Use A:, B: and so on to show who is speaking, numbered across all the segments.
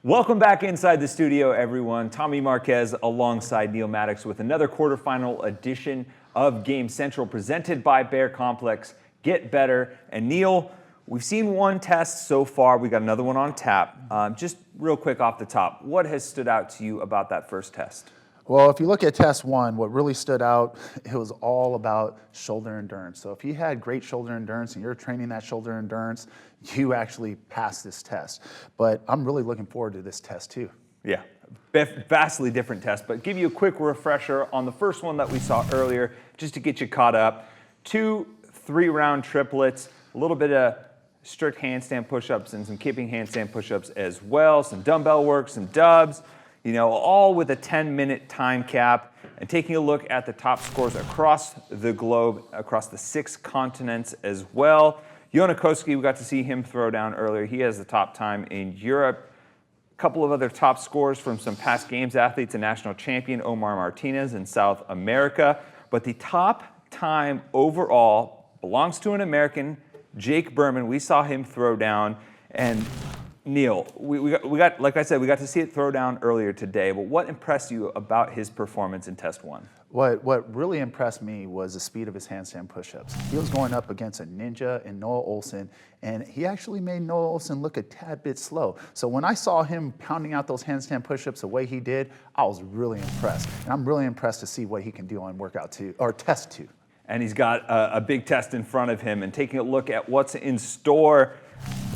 A: Welcome back inside the studio, everyone. Tommy Marquez alongside Neal Maddox with another quarterfinal edition of Game Central presented by Bear Complex. Get better. And Neal, we've seen one test so far. We got another one on tap. Just real quick off the top, what has stood out to you about that first test?
B: Well, if you look at test one, what really stood out, it was all about shoulder endurance. So if you had great shoulder endurance and you're training that shoulder endurance, you actually passed this test. But I'm really looking forward to this test too.
A: Yeah, vastly different test, but give you a quick refresher on the first one that we saw earlier, just to get you caught up. 2 3-round triplets, a little bit of strict handstand push-ups and some kipping handstand push-ups as well, some dumbbell work, some dubs, you know, all with a 10-minute time cap, and taking a look at the top scores across the globe, across the 6 continents as well. Jonakoski, we got to see him throw down earlier. He has the top time in Europe. A couple of other top scores from some past games athletes, a national champion, Omar Martinez in South America. But the top time overall belongs to an American, Jake Berman. We saw him throw down. And Neal, we got, like I said, we got to see it throw down earlier today. But what impressed you about his performance in test 1?
B: What really impressed me was the speed of his handstand push-ups. He was going up against a ninja in Noah Olson, and he actually made Noah Olson look a tad bit slow. So when I saw him pounding out those handstand push-ups the way he did, I was really impressed. And I'm really impressed to see what he can do on workout 2, or test 2.
A: And he's got a big test in front of him. And taking a look at what's in store,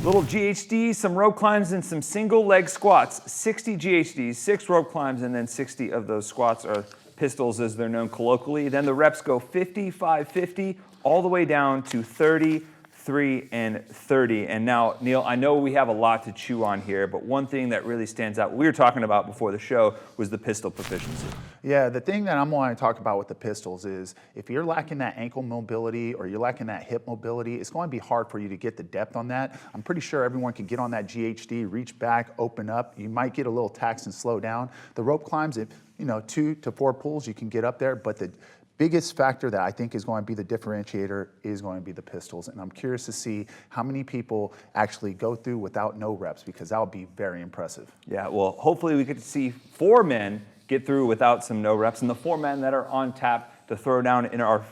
A: little GHDs, some rope climbs, and some single leg squats. 60 GHDs, 6 rope climbs, and then 60 of those squats are pistols as they're known colloquially. Then the reps go 50, 5, 50, all the way down to 30, 3, and 30. And now, Neal, I know we have a lot to chew on here, but one thing that really stands out, we were talking about before the show, was the pistol proficiency.
B: Yeah, the thing that I'm wanting to talk about with the pistols is if you're lacking that ankle mobility or you're lacking that hip mobility, it's going to be hard for you to get the depth on that. I'm pretty sure everyone can get on that GHD, reach back, open up. You might get a little taxed and slow down. The rope climbs, if 2 to 4 pulls, you can get up there, but the biggest factor that I think is going to be the differentiator is going to be the pistols. And I'm curious to see how many people actually go through without no reps, because that would be very impressive.
A: Yeah, well, hopefully we get to see 4 men get through without some no reps, and the 4 men that are on tap to throw down in our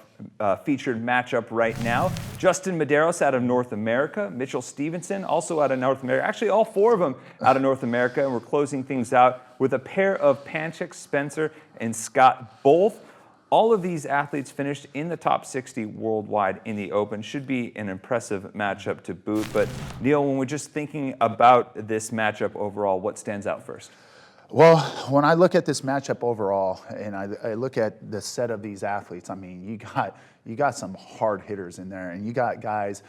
A: featured matchup right now. Justin Medeiros out of North America, Mitchel Stevenson also out of North America. Actually, all 4 of them out of North America, and we're closing things out with a pair of Panchik, Spencer, and Scott both. All of these athletes finished in the top 60 worldwide in the Open. Should be an impressive matchup to boot. But Neal, when we're just thinking about this matchup overall, what stands out first?
B: Well, when I look at this matchup overall, and I look at the set of these athletes, I mean, you got some hard hitters in there, and you got guys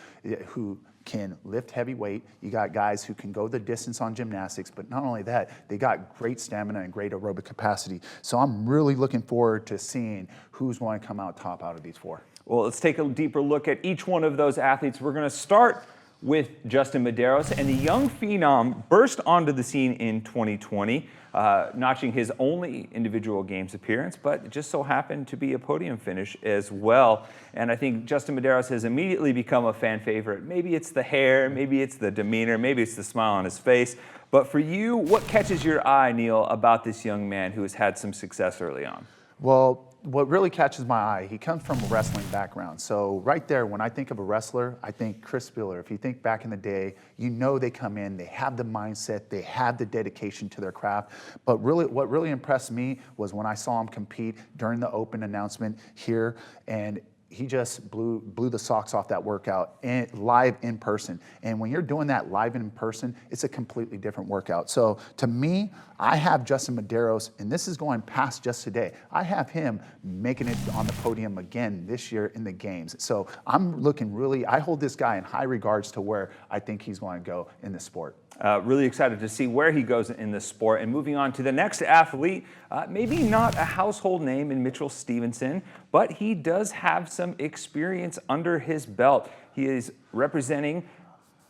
B: who can lift heavy weight. You got guys who can go the distance on gymnastics, but not only that, they got great stamina and great aerobic capacity. So I'm really looking forward to seeing who's going to come out top out of these 4.
A: Well, let's take a deeper look at each one of those athletes. We're going to start with Justin Medeiros, and the young phenom burst onto the scene in 2020, notching his only individual games appearance, but it just so happened to be a podium finish as well. And I think Justin Medeiros has immediately become a fan favorite. Maybe it's the hair, maybe it's the demeanor, maybe it's the smile on his face. But for you, what catches your eye, Neal, about this young man who has had some success early on?
B: Well, what really catches my eye, he comes from a wrestling background. So right there, when I think of a wrestler, I think Chris Spiller. If you think back in the day, they come in, they have the mindset, they have the dedication to their craft. But really, what really impressed me was when I saw him compete during the Open announcement here, and he just blew the socks off that workout live in person. And when you're doing that live in person, it's a completely different workout. So to me, I have Justin Medeiros, and this is going past just today. I have him making it on the podium again this year in the games. So I'm looking I hold this guy in high regards to where I think he's going to go in the sport.
A: Really excited to see where he goes in this sport. And moving on to the next athlete, maybe not a household name in Mitchel Stevenson, but he does have some experience under his belt. He is representing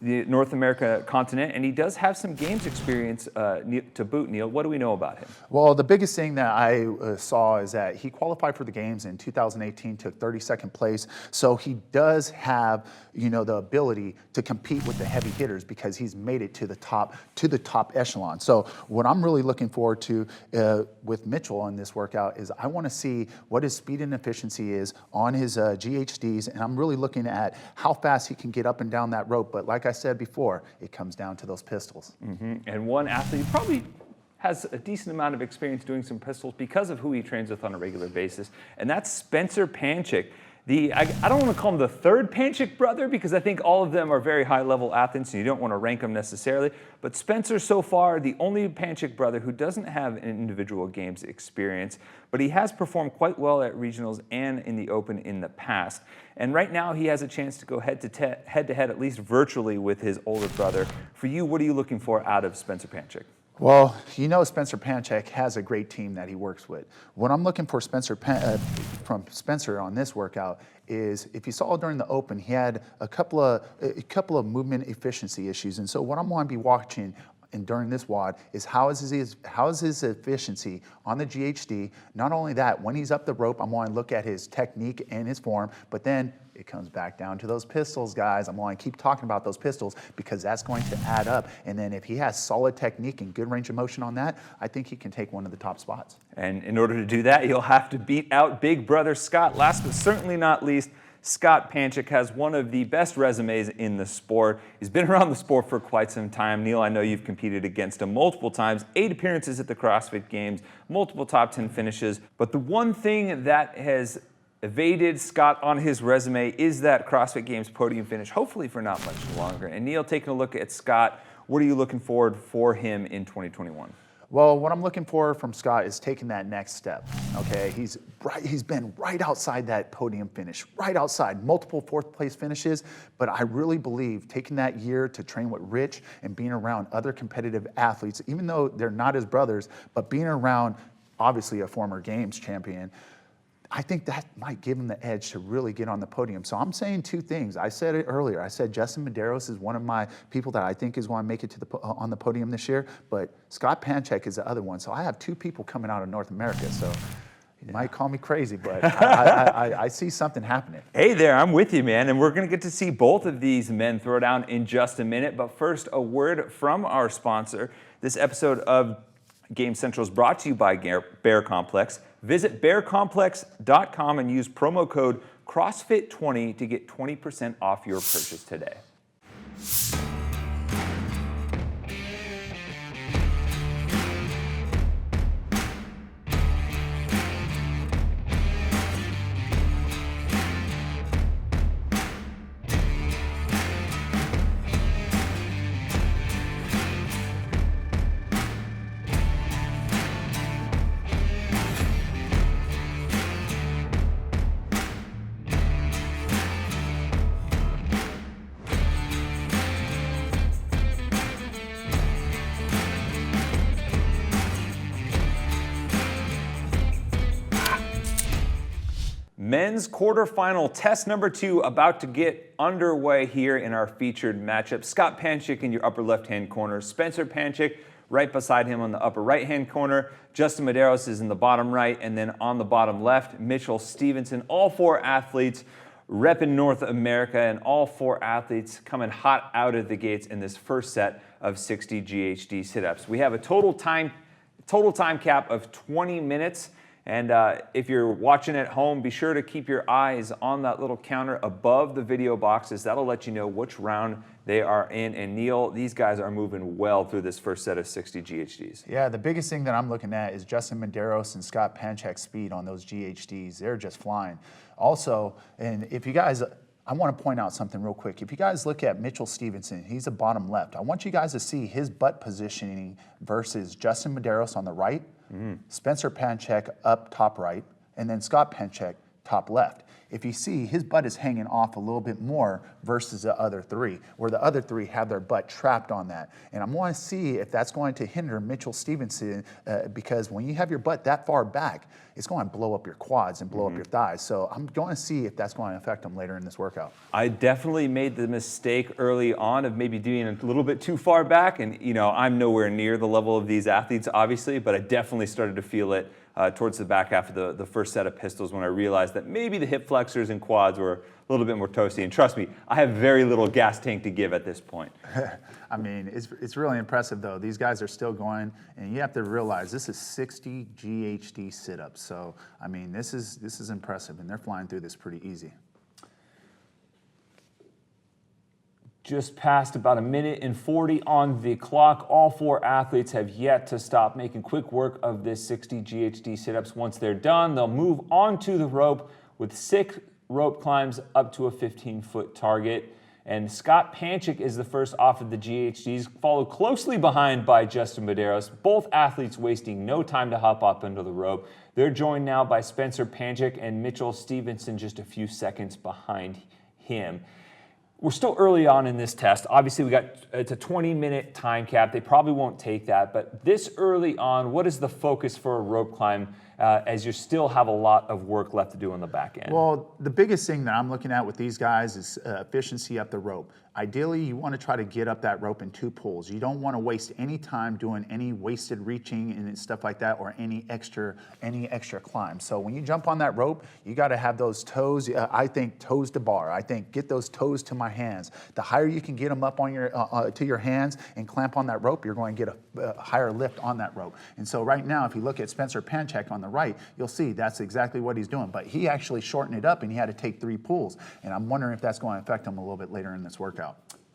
A: the North America continent, and he does have some games experience to boot. Neal, what do we know about him?
B: Well, the biggest thing that I saw is that he qualified for the games in 2018, took 32nd place. So he does have, the ability to compete with the heavy hitters because he's made it to the top echelon. So what I'm really looking forward to with Mitchell on this workout is I want to see what his speed and efficiency is on his GHDs, and I'm really looking at how fast he can get up and down that rope. But like I said before, it comes down to those pistols.
A: And one athlete probably has a decent amount of experience doing some pistols because of who he trains with on a regular basis, and that's Spencer Panchik. I don't want to call him the third Panchik brother because I think all of them are very high-level athletes and you don't want to rank them necessarily, but Spencer so far, the only Panchik brother who doesn't have an individual games experience, but he has performed quite well at regionals and in the Open in the past. And right now he has a chance to go head-to-head, at least virtually, with his older brother. For you, what are you looking for out of Spencer Panchik?
B: Well, Spencer Panchik has a great team that he works with. What I'm looking for from Spencer on this workout is, if you saw during the Open, he had a couple of movement efficiency issues. And so what I'm going to be watching and during this WOD is how is his efficiency on the GHD. Not only that, when he's up the rope, I'm going to look at his technique and his form, but then it comes back down to those pistols, guys. I'm going to keep talking about those pistols because that's going to add up. And then if he has solid technique and good range of motion on that, I think he can take one of the top spots.
A: And in order to do that, you'll have to beat out big brother Scott. Last but certainly not least, Scott Panchik has one of the best resumes in the sport. He's been around the sport for quite some time. Neal, I know you've competed against him multiple times, 8 appearances at the CrossFit Games, multiple top 10 finishes. But the one thing that has evaded Scott on his resume is that CrossFit Games podium finish, hopefully for not much longer. And Neal, taking a look at Scott, what are you looking forward for him in 2021?
B: Well, what I'm looking for from Scott is taking that next step. Okay, he's been right outside that podium finish, right outside, multiple 4th place finishes. But I really believe taking that year to train with Rich and being around other competitive athletes, even though they're not his brothers, but being around obviously a former Games champion, I think that might give him the edge to really get on the podium. So I'm saying 2 things. I said it earlier. I said Justin Medeiros is one of my people that I think is going to make it to on the podium this year, but Scott Panchik is the other one. So I have 2 people coming out of North America. So you might call me crazy, but I see something happening.
A: Hey there, I'm with you, man. And we're going to get to see both of these men throw down in just a minute. But first, a word from our sponsor. This episode of Game Central is brought to you by Bear Complex. Visit bearcomplex.com and use promo code CrossFit20 to get 20% off your purchase today. Men's quarterfinal test number 2 about to get underway here in our featured matchup. Scott Panchik in your upper left-hand corner. Spencer Panchik right beside him on the upper right-hand corner. Justin Medeiros is in the bottom right. And then on the bottom left, Mitchel, Stevenson. All 4 athletes repping North America, and all 4 athletes coming hot out of the gates in this first set of 60 GHD sit-ups. We have a total time cap of 20 minutes. And if you're watching at home, be sure to keep your eyes on that little counter above the video boxes. That'll let you know which round they are in. And Neal, these guys are moving well through this first set of 60 GHDs.
B: Yeah, the biggest thing that I'm looking at is Justin Medeiros and Scott Panchik's speed on those GHDs. They're just flying. Also, and if you guys, I want to point out something real quick. If you guys look at Mitchel Stevenson, he's a bottom left. I want you guys to see his butt positioning versus Justin Medeiros on the right, Spencer Panchik up top right, and then Scott Panchik top left. if you see, his butt is hanging off a little bit more versus the other three, where the other three have their butt trapped on that. And I'm going to see if that's going to hinder Mitchell Stevenson, because when you have your butt that far back, it's going to blow up your quads and blow up your thighs. So I'm going to see if that's going to affect him later in this workout.
A: I definitely made the mistake early on of maybe doing a little bit too far back. And, you know, I'm nowhere near the level of these athletes, obviously, but I definitely started to feel it towards the back half of the first set of pistols when I realized that maybe the hip flexors and quads were a little bit more toasty. And trust me, I have very little gas tank to give at this point.
B: I mean, it's really impressive, though. These guys are still going, and you have to realize this is 60 GHD sit-ups. So, I mean, this is impressive, and they're flying through this pretty easy.
C: Just past about 1:40 on the clock. All 4 athletes have yet to stop making quick work of this 60 GHD sit-ups. Once they're done, they'll move onto the rope with 6 rope climbs up to a 15-foot target. And Scott Panchik is the first off of the GHDs, followed closely behind by Justin Medeiros. Both athletes wasting no time to hop up into the rope. They're joined now by Spencer Panchik and Mitchell Stevenson just a few seconds behind him. We're still early on in this test. Obviously, it's a 20-minute time cap. They probably won't take that. But this early on, what is the focus for a rope climb as you still have a lot of work left to do on the back end?
B: Well, the biggest thing that I'm looking at with these guys is efficiency up the rope. Ideally, you want to try to get up that rope in 2 pulls. You don't want to waste any time doing any wasted reaching and stuff like that, or any extra climb. So when you jump on that rope, you got to have those toes. I think toes to bar. I think get those toes to my hands. The higher you can get them up on your to your hands and clamp on that rope, you're going to get a higher lift on that rope. And so right now, if you look at Spencer Panchik on the right, you'll see that's exactly what he's doing. But he actually shortened it up, and he had to take 3 pulls. And I'm wondering if that's going to affect him a little bit later in this workout.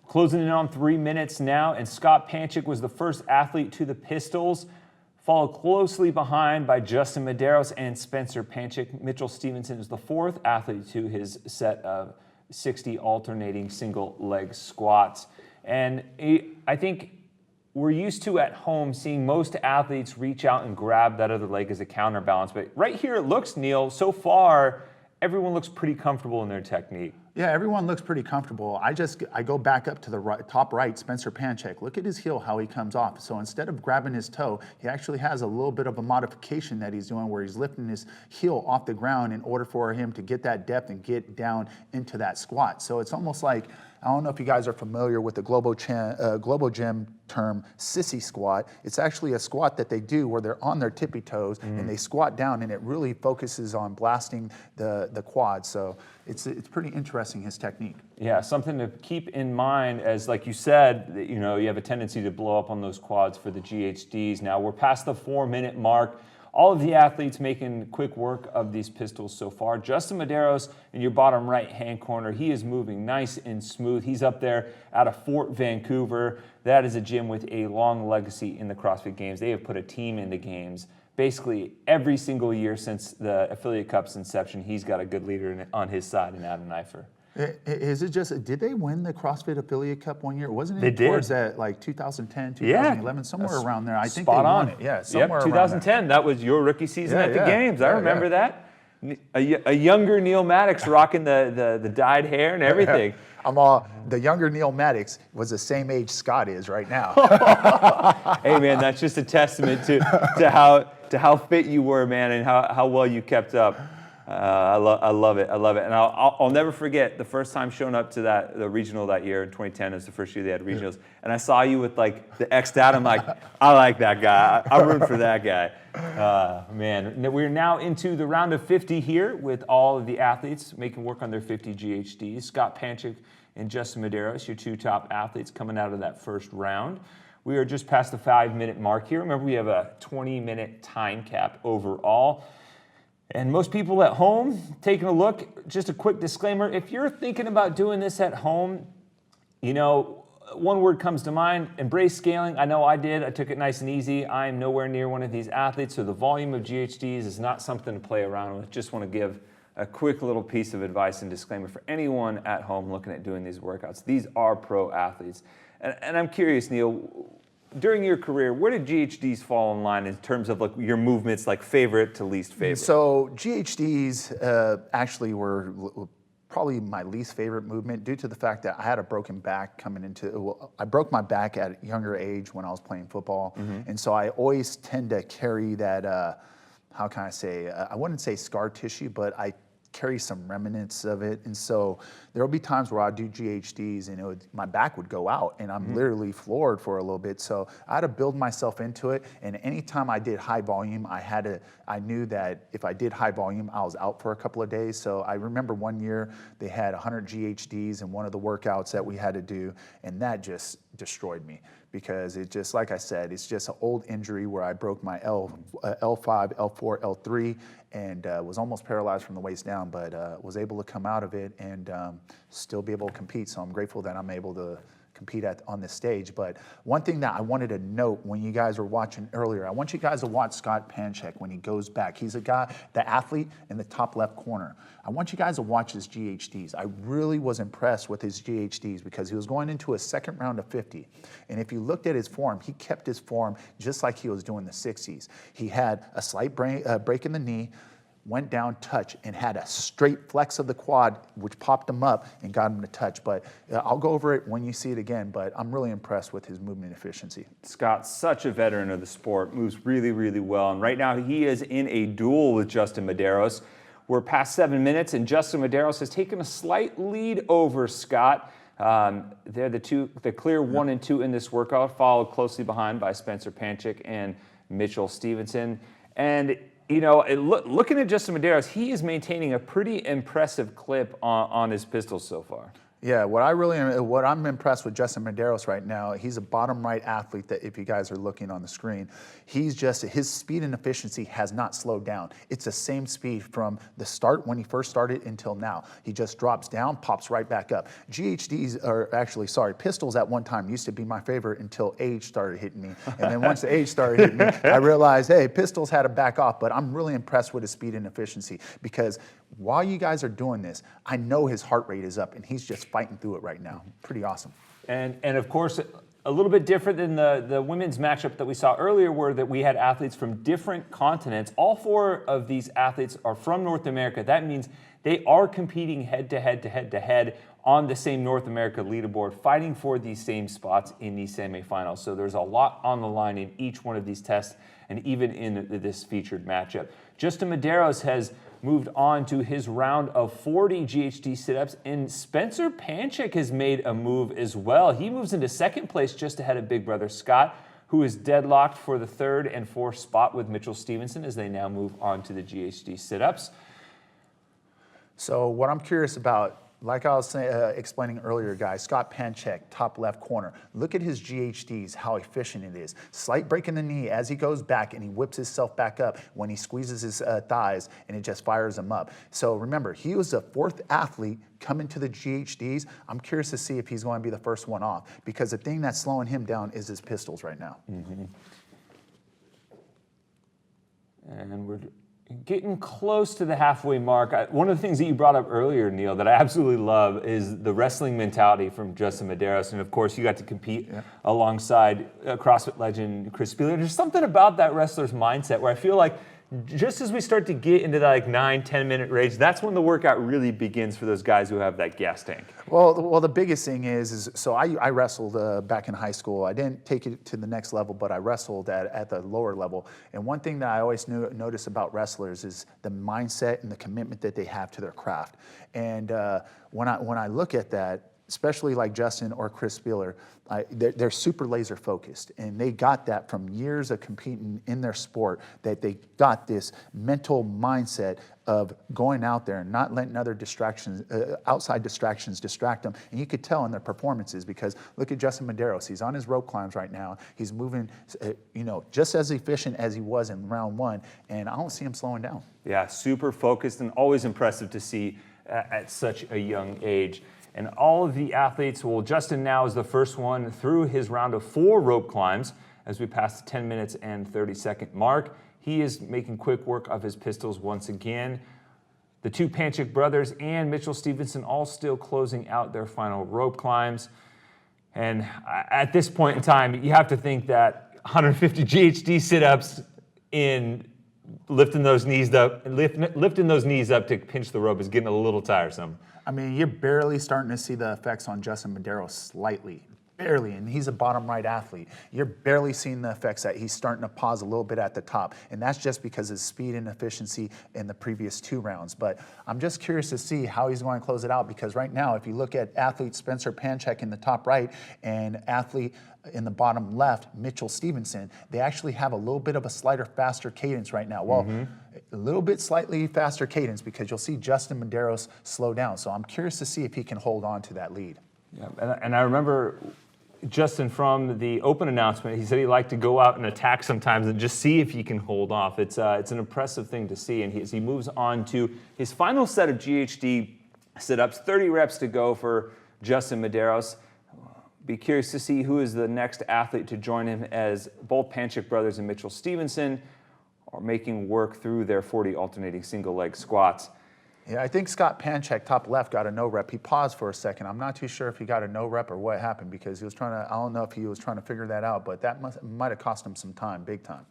C: Closing in on 3 minutes now, and Scott Panchik was the first athlete to the pistols, followed closely behind by Justin Medeiros and Spencer Panchik. Mitchell Stevenson is the 4th athlete to his set of 60 alternating single leg squats. And I think we're used to at home seeing most athletes reach out and grab that other leg as a counterbalance. But right here it looks, Neal, so far, everyone looks pretty comfortable in their technique.
B: Yeah, everyone looks pretty comfortable. I go back up to the top right, Spencer Panchik. Look at his heel, how he comes off. So instead of grabbing his toe, he actually has a little bit of a modification that he's doing where he's lifting his heel off the ground in order for him to get that depth and get down into that squat. So it's almost like, I don't know if you guys are familiar with the Global Gym term sissy squat. It's actually a squat that they do where they're on their tippy toes and they squat down, and it really focuses on blasting the quads. So it's pretty interesting, his technique.
C: Yeah, something to keep in mind as, like you said, you know, you have a tendency to blow up on those quads for the GHDs. Now we're past the 4-minute mark. All of the athletes making quick work of these pistols so far. Justin Medeiros in your bottom right-hand corner, he is moving nice and smooth. He's up there out of Fort Vancouver. That is a gym with a long legacy in the CrossFit Games. They have put a team in the games basically every single year since the Affiliate Cup's inception. He's got a good leader on his side in Adam Neifer.
B: Is it just, did they win the CrossFit Affiliate Cup one year? Wasn't it
C: They did.
B: towards that, like 2010, 2011, somewhere around there? I think they
C: Spot
B: won
C: on.
B: it. Yeah, somewhere
A: Yep, 2010. That was your rookie season at the Games. I remember that. A younger Neal Maddox rocking the dyed hair and everything.
B: The younger Neal Maddox was the same age Scott is right now.
A: Hey man, that's just a testament to how fit you were, man, and how well you kept up. I love it. And I'll never forget the first time showing up to the regional that year in 2010. It was the first year they had regionals, and I saw you with like the X'd out. I'm like, I like that guy. I'm rooting for that guy.
C: Man, we're now into the round of 50 here with all of the athletes making work on their 50 GHDs. Scott Panchik and Justin Medeiros, your 2 top athletes coming out of that first round. We are just past the 5-minute mark here. Remember, we have a 20-minute time cap overall. And most people at home taking a look, just a quick disclaimer, if you're thinking about doing this at home, you know, one word comes to mind, embrace scaling. I know I did. I took it nice and easy. I am nowhere near one of these athletes, so the volume of GHDs is not something to play around with. Just want to give a quick little piece of advice and disclaimer for anyone at home looking at doing these workouts. These are pro athletes. And I'm curious, Neal,
A: during your career, where did GHDs fall in line in terms of like your movements, like favorite to least favorite?
B: So GHDs actually were probably my least favorite movement due to the fact that I had a broken back coming into, well, I broke my back at a younger age when I was playing football. And so I always tend to carry that, how can I say, I wouldn't say scar tissue, but I carry some remnants of it. And so there'll be times where I do GHDs and my back would go out and I'm literally floored for a little bit. So I had to build myself into it. And anytime I did high volume, I knew that if I did high volume, I was out for a couple of days. So I remember one year they had 100 GHDs in one of the workouts that we had to do. And that just destroyed me because it just, like I said, it's just an old injury where I broke my L5, L4, L3, and was almost paralyzed from the waist down, but was able to come out of it and still be able to compete. So I'm grateful that I'm able to compete on this stage. But one thing that I wanted to note when you guys were watching earlier, I want you guys to watch Scott Panchik when he goes back. He's a guy, the athlete in the top left corner. I want you guys to watch his GHDs. I really was impressed with his GHDs because he was going into a second round of 50. And if you looked at his form, he kept his form just like he was doing the 60s. He had a slight break in the knee, went down, touch, and had a straight flex of the quad, which popped him up and got him to touch. But I'll go over it when you see it again, but I'm really impressed with his movement efficiency.
A: Scott's such a veteran of the sport, moves really, really well. And right now he is in a duel with Justin Medeiros. We're past 7 minutes, and Justin Medeiros has taken a slight lead over Scott. They're the clear 1 and 2 in this workout, followed closely behind by Spencer Panchik and Mitchell Stevenson. And looking at Justin Medeiros, he is maintaining a pretty impressive clip on his pistols so far.
B: Yeah, what I'm impressed with Justin Medeiros right now, he's a bottom right athlete that if you guys are looking on the screen, his speed and efficiency has not slowed down. It's the same speed from the start when he first started until now. He just drops down, pops right back up. Pistols at one time used to be my favorite until age started hitting me. And then once the age started hitting me, I realized, hey, pistols had to back off, but I'm really impressed with his speed and efficiency because while you guys are doing this, I know his heart rate is up and he's just fighting through it right now. Pretty awesome.
C: And of course, a little bit different than the women's matchup that we saw earlier, where that we had athletes from different continents. All 4 of these athletes are from North America. That means they are competing head to head on the same North America leaderboard, fighting for these same spots in these semifinals. So there's a lot on the line in each one of these tests, and even in this featured matchup. Justin Medeiros has moved on to his round of 40 GHD sit-ups, and Spencer Panchik has made a move as well. He moves into second place just ahead of big brother Scott, who is deadlocked for the 3rd and 4th spot with Mitchell Stevenson as they now move on to the GHD sit-ups.
B: So what I'm curious about, like I was explaining earlier, guys, Scott Panchik, top left corner. Look at his GHDs, how efficient it is. Slight break in the knee as he goes back and he whips himself back up when he squeezes his thighs and it just fires him up. So remember, he was the 4th athlete coming to the GHDs. I'm curious to see if he's going to be the first one off because the thing that's slowing him down is his pistols right now.
C: And we're getting close to the halfway mark. One of the things that you brought up earlier, Neal, that I absolutely love is the wrestling mentality from Justin Medeiros. And of course, you got to compete alongside CrossFit legend Chris Spieler. There's something about that wrestler's mindset where I feel like just as we start to get into that 9-10 minute range, that's when the workout really begins for those guys who have that gas tank.
B: Well, the biggest thing is so I wrestled back in high school. I didn't take it to the next level, but I wrestled at the lower level. And one thing that I always notice about wrestlers is the mindset and the commitment that they have to their craft. And when I look at that, especially like Justin or Chris Spieler, they're super laser focused, and they got that from years of competing in their sport, that they got this mental mindset of going out there and not letting other distractions, outside distractions distract them. And you could tell in their performances because look at Justin Medeiros. He's on his rope climbs right now. He's moving, just as efficient as he was in round 1, and I don't see him slowing down.
A: Yeah, super focused and always impressive to see at such a young age. And all of the athletes, well, Justin now is the first one through his round of 4 rope climbs as we pass the 10 minutes and 30-second mark. He is making quick work of his pistols once again. The 2 Panchik brothers and Mitchell Stevenson all still closing out their final rope climbs.
C: And at this point in time, you have to think that 150 GHD sit-ups in lifting those knees up to pinch the rope is getting a little tiresome.
B: I mean, you're barely starting to see the effects on Justin Medeiros slightly. Barely, and he's a bottom right athlete. You're barely seeing the effects that he's starting to pause a little bit at the top, and that's just because of speed and efficiency in the previous 2 rounds. But I'm just curious to see how he's going to close it out, because right now, if you look at athlete Spencer Panchik in the top right and athlete in the bottom left, Mitchel Stevenson, they actually have a little bit of a slighter, faster cadence right now. Well, a little bit slightly faster cadence, because you'll see Justin Medeiros slow down. So I'm curious to see if he can hold on to that lead.
C: Yeah, and I remember Justin, from the open announcement, he said he liked to go out and attack sometimes and just see if he can hold off. It's an impressive thing to see. And he moves on to his final set of GHD sit-ups, 30 reps to go for Justin Medeiros. Be curious to see who is the next athlete to join him, as both Panchik brothers and Mitchell Stevenson are making work through their 40 alternating single leg squats.
B: Yeah, I think Scott Panchik, top left, got a no rep. He paused for a second. I'm not too sure if he got a no rep or what happened, because he was trying to, I don't know if he was trying to figure that out, but that might have cost him some time, big time.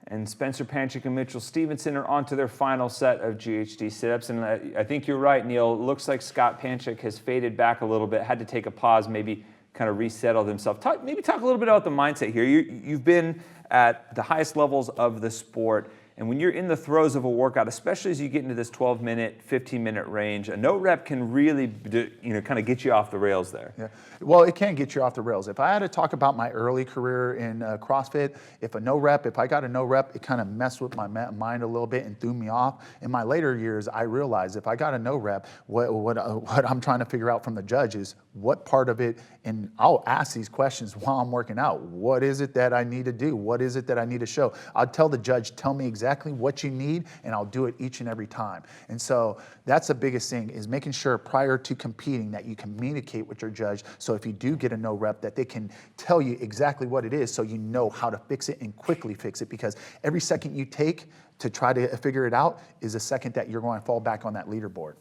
A: And Spencer Panchik and Mitchell Stevenson are on to their final set of GHD sit-ups. And I think you're right, Neal. It looks like Scott Panchik has faded back a little bit, had to take a pause, maybe kind of resettle himself. Maybe talk a little bit about the mindset here. You've been at the highest levels of the sport. And when you're in the throes of a workout, especially as you get into this 12-minute, 15-minute range, a no rep can really, kind of get you off the rails there.
B: Yeah. Well, it can get you off the rails. If I had to talk about my early career in CrossFit, if I got a no rep, it kind of messed with my mind a little bit and threw me off. In my later years, I realized if I got a no rep, what I'm trying to figure out from the judge is what part of it, and I'll ask these questions while I'm working out. What is it that I need to do? What is it that I need to show? I'll tell the judge, tell me exactly what you need, and I'll do it each and every time. And so that's the biggest thing, is making sure prior to competing that you communicate with your judge. So if you do get a no rep, that they can tell you exactly what it is, so you know how to fix it and quickly fix it, because every second you take to try to figure it out is a second that you're going to fall back on that leaderboard.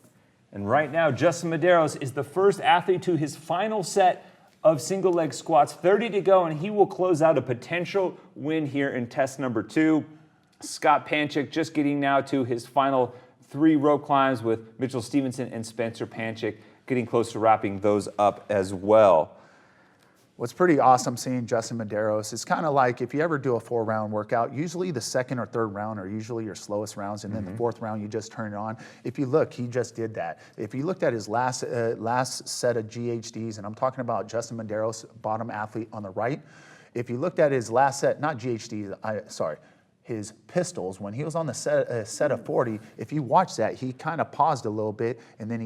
A: And right now, Justin Medeiros is the first athlete to his final set of single leg squats, 30 to go, and he will close out a potential win here in test number 2. Scott Panchik just getting now to his final 3 rope climbs, with Mitchell Stevenson and Spencer Panchik getting close to wrapping those up as well.
B: What's pretty awesome seeing Justin Medeiros is kind of like if you ever do a 4-round workout, usually the second or third round are usually your slowest rounds, and then the 4th round you just turn it on. If you look, he just did that. If you looked at his last set of GHDs, and I'm talking about Justin Medeiros, bottom athlete on the right. If you looked at his last set, not GHDs, his pistols, when he was on the set of 40, if you watch that, he kind of paused a little bit, and then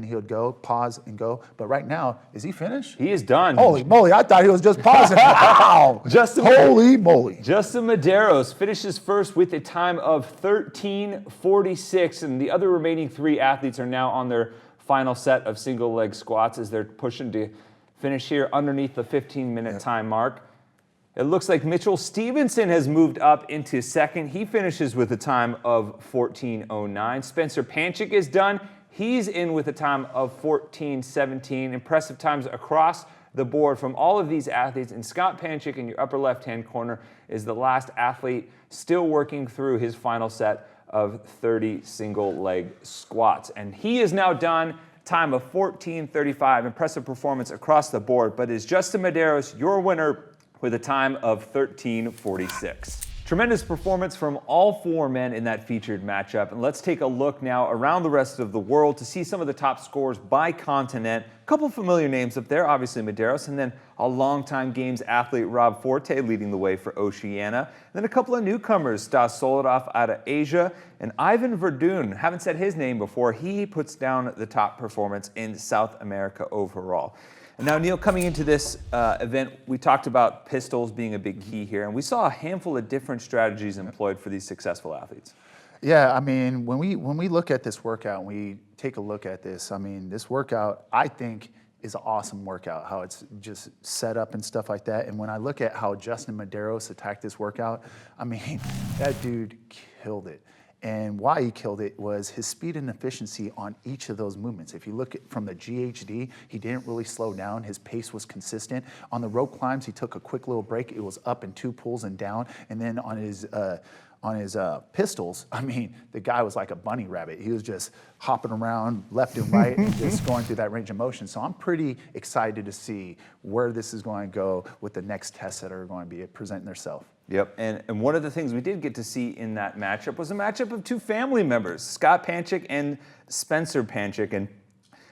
B: he would go, pause, and go. But right now, is he finished?
A: He is done.
B: Holy moly, I thought he was just pausing. Wow. Holy moly.
A: Justin Medeiros finishes first with a time of 13:46, and the other remaining 3 athletes are now on their final set of single leg squats as they're pushing to finish here underneath the 15-minute time mark. It looks like Mitchell Stevenson has moved up into second. He finishes with a time of 14:09. Spencer Panchik is done. He's in with a time of 14:17. Impressive times across the board from all of these athletes. And Scott Panchik in your upper left-hand corner is the last athlete still working through his final set of 30 single leg squats. And he is now done. Time of 14:35. Impressive performance across the board. But is Justin Medeiros your winner with a time of 13:46. Tremendous performance from all 4 men in that featured matchup. And let's take a look now around the rest of the world to see some of the top scores by continent. A couple familiar names up there, obviously Medeiros, and then a longtime Games athlete, Rob Forte, leading the way for Oceania. And then a couple of newcomers, Stas Soledov out of Asia, and Ivan Verdun. Haven't said his name before. He puts down the top performance in South America overall. And now, Neal, coming into this event, we talked about pistols being a big key here, and we saw a handful of different strategies employed for these successful athletes.
B: Yeah, I mean, when we look at this workout, and we take a look at this, I mean, this workout, I think, is an awesome workout, how it's just set up and stuff like that. And when I look at how Justin Medeiros attacked this workout, I mean, that dude killed it. And why he killed it was his speed and efficiency on each of those movements. If you look at from the GHD, he didn't really slow down. His pace was consistent. On the rope climbs, he took a quick little break. It was up in 2 pulls and down. And then on his pistols, I mean, the guy was like a bunny rabbit. He was just hopping around left and right and just going through that range of motion. So I'm pretty excited to see where this is going to go with the next tests that are going to be presenting themselves.
A: Yep, and one of the things we did get to see in that matchup was a matchup of 2 family members, Scott Panchik and Spencer Panchik. And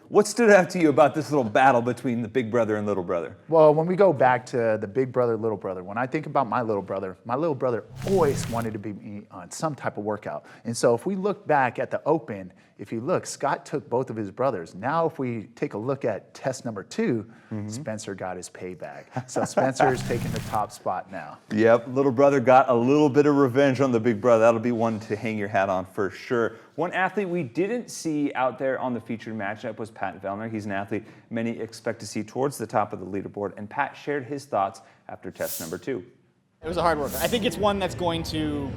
A: what stood out to you about this little battle between the big brother and little brother?
B: Well, when we go back to the big brother, little brother, when I think about my little brother always wanted to be on some type of workout. And so if we look back at the Open, if you look, Scott took both of his brothers. Now if we take a look at test number 2, Spencer got his payback. So Spencer is taking the top spot now.
A: Yep, little brother got a little bit of revenge on the big brother. That'll be one to hang your hat on for sure. One athlete we didn't see out there on the featured matchup was Pat Vellner. He's an athlete many expect to see towards the top of the leaderboard, and Pat shared his thoughts after test number 2.
D: It was a hard worker. I think it's one that's going to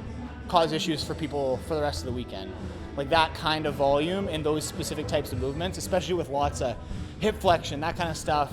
D: cause issues for people for the rest of the weekend. Like that kind of volume and those specific types of movements, especially with lots of hip flexion, that kind of stuff.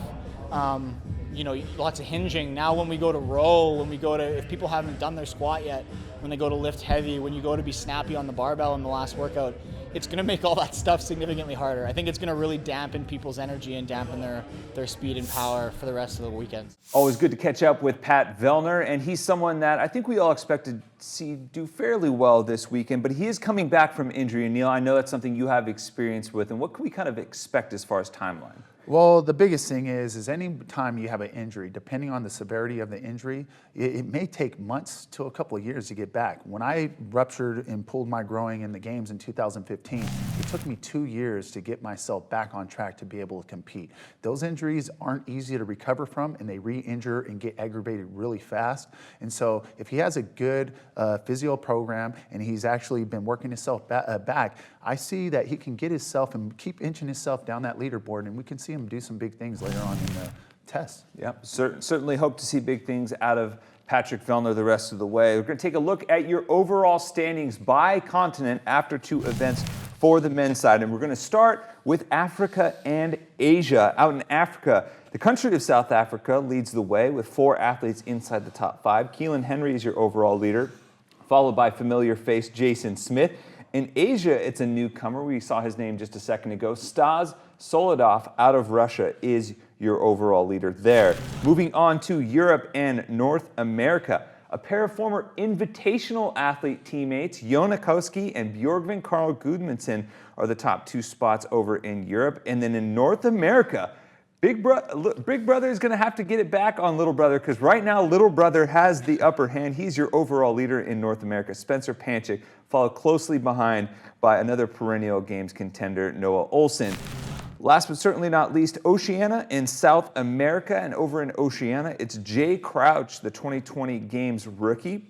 D: You know, lots of hinging. Now when we go to row, if people haven't done their squat yet, when they go to lift heavy, when you go to be snappy on the barbell in the last workout, it's going to make all that stuff significantly harder. I think it's going to really dampen people's energy and dampen their speed and power for the rest of the weekend.
A: Always good to catch up with Pat Vellner, and he's someone that I think we all expected to see do fairly well this weekend, but he is coming back from injury. And Neal, I know that's something you have experience with, and what can we kind of expect as far as timeline?
B: Well, the biggest thing is any time you have an injury, depending on the severity of the injury, it may take months to a couple of years to get back. When I ruptured and pulled my groin in the games in 2015, it took me 2 years to get myself back on track to be able to compete. Those injuries aren't easy to recover from, and they re-injure and get aggravated really fast. And so if he has a good physio program and he's actually been working himself back, I see that he can get himself and keep inching himself down that leaderboard, and we can see him do some big things later on in the test.
A: Yeah, certainly hope to see big things out of Patrick Vellner the rest of the way. We're going to take a look at your overall standings by continent after 2 events for the men's side, and we're going to start with Africa and Asia. Out in Africa, the country of South Africa leads the way with 4 athletes inside the top 5. Keelan Henry is your overall leader, followed by familiar face Jason Smith. In Asia, it's a newcomer. We saw his name just a second ago. Stas Soledov out of Russia is your overall leader there. Moving on to Europe and North America, a pair of former invitational athlete teammates, Jonakowski and Björgvin Karl Gudmundsson, are the top 2 spots over in Europe. And then in North America, Big Brother is going to have to get it back on Little Brother, because right now Little Brother has the upper hand. He's your overall leader in North America, Spencer Panchik, followed closely behind by another perennial games contender, Noah Olsen. Last but certainly not least, Oceania in South America. And over in Oceania, it's Jay Crouch, the 2020 Games rookie,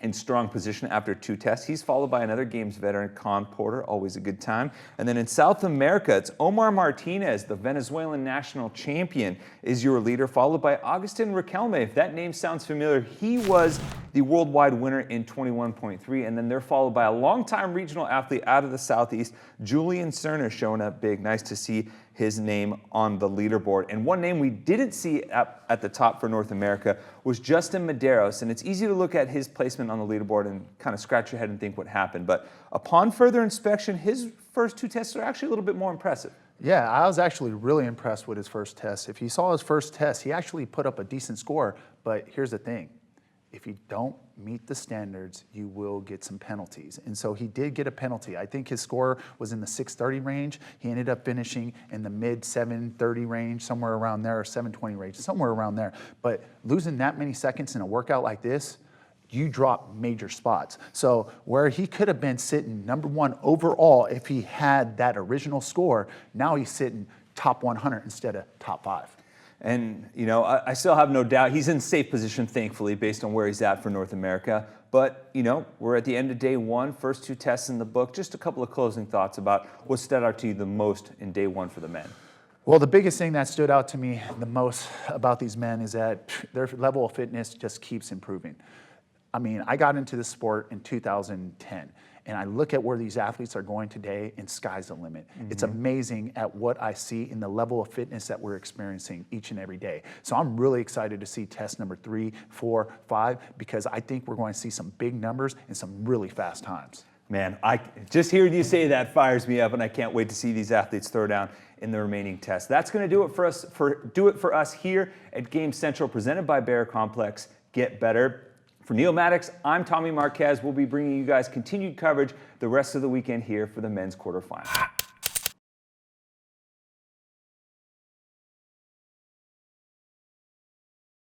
A: in strong position after 2 tests. He's followed by another Games veteran, Con Porter, always a good time. And then in South America, it's Omar Martinez, the Venezuelan national champion, is your leader, followed by Agustin Riquelme. If that name sounds familiar, he was the worldwide winner in 21.3. And then they're followed by a longtime regional athlete out of the Southeast, Julian Cerner, showing up big. Nice to see his name on the leaderboard. And one name we didn't see at the top for North America was Justin Medeiros. And it's easy to look at his placement on the leaderboard and kind of scratch your head and think what happened. But upon further inspection, his first 2 tests are actually a little bit more impressive.
B: Yeah, I was actually really impressed with his first test. If you saw his first test, he actually put up a decent score. But here's the thing. If you don't meet the standards, you will get some penalties. And so he did get a penalty. I think his score was in the 630 range. He ended up finishing in the mid 730 range, somewhere around there, or 720 range, somewhere around there. But losing that many seconds in a workout like this, you drop major spots. So where he could have been sitting number 1 overall if he had that original score, now he's sitting top 100 instead of top 5.
A: And, you know, I still have no doubt he's in safe position, thankfully, based on where he's at for North America. But, you know, we're at the end of day 1, first 2 tests in the book. Just a couple of closing thoughts about what stood out to you the most in day 1 for the men.
B: Well, the biggest thing that stood out to me the most about these men is that their level of fitness just keeps improving. I mean, I got into this sport in 2010. and I look at where these athletes are going today, and sky's the limit. It's amazing at what I see in the level of fitness that we're experiencing each and every day. So I'm really excited to see test number 3, 4, 5, because I think we're going to see some big numbers and some really fast times.
A: Man, I just hearing you say that fires me up, and I can't wait to see these athletes throw down in the remaining tests. That's going to do it for us here at Game Central, presented by Bear Complex. Get better. For Neal Maddox, I'm Tommy Marquez. We'll be bringing you guys continued coverage the rest of the weekend here for the men's quarterfinal.